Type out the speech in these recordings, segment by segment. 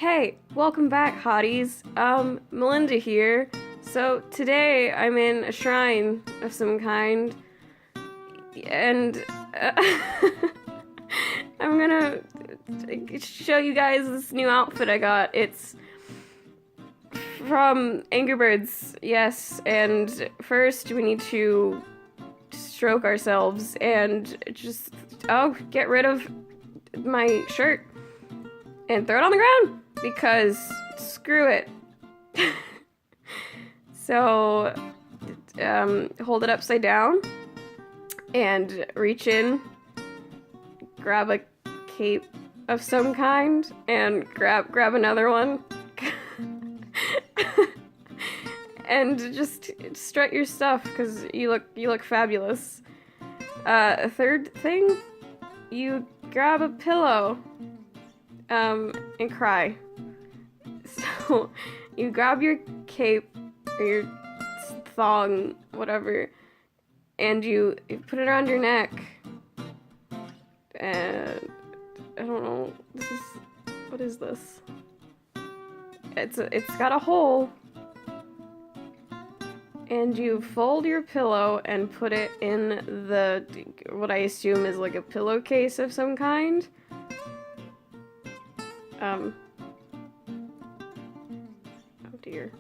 Hey, welcome back, hotties. Melinda here. So today I'm in a shrine of some kind, and I'm gonna show you guys this new outfit I got. It's from Angry Birds, yes, and first we need to stroke ourselves and just, get rid of my shirt and throw it on the ground, because screw it. So, hold it upside down and reach in, grab a cape of some kind, and grab another one. And just strut your stuff, because you look fabulous. A third thing, you grab a pillow, and cry. So, you grab your cape, or your thong, whatever, and you put it around your neck, and I don't know, what is this? It's got a hole, and you fold your pillow and put it in what I assume is like a pillowcase of some kind. Oh dear.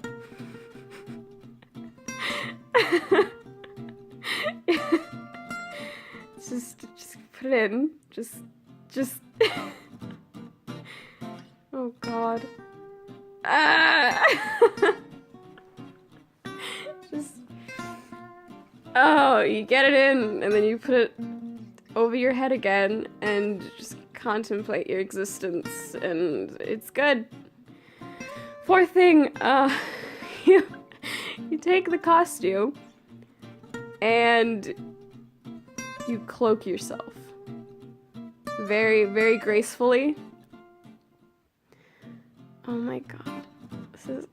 just put it in. Just oh god. Oh, you get it in, and then you put it over your head again, and just contemplate your existence, and it's good. Fourth thing, you take the costume, and you cloak yourself. Very, very gracefully. Oh my god. This is...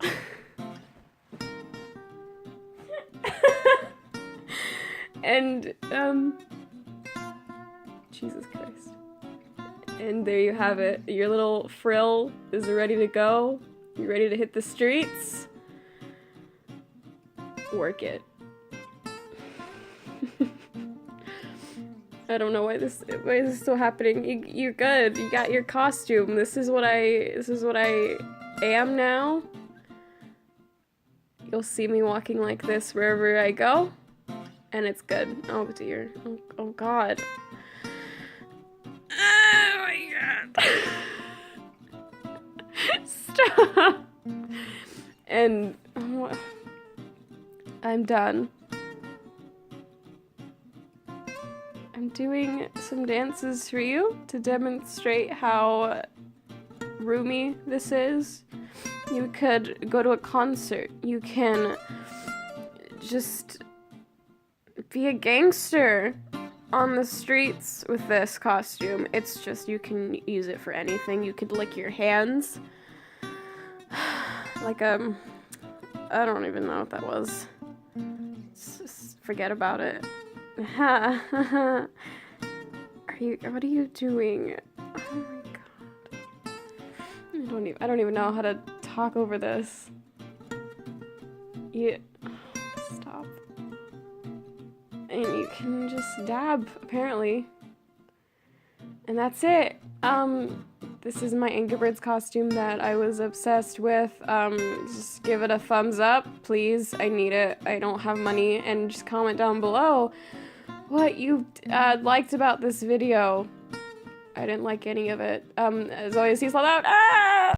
And, Jesus Christ. And there you have it. Your little frill is ready to go. You ready to hit the streets? Work it. I don't know why this is still happening. You're good. You got your costume. This is what I am now. You'll see me walking like this wherever I go. And it's good. Oh dear. Oh god. Oh my god. Stop. And I'm done. I'm doing some dances for you to demonstrate how roomy this is. You could go to a concert. You can just be a gangster on the streets with this costume. It's just, you can use it for anything. You could lick your hands. Like, I don't even know what that was. Just forget about it. What are you doing? Oh my god. I don't even know how to talk over this. Stop. And you can just dab, apparently. And that's it. This is my Angry Birds costume that I was obsessed with. Just give it a thumbs up, please. I need it. I don't have money. And just comment down below what you liked about this video. I didn't like any of it. As always, he's all out. Ah!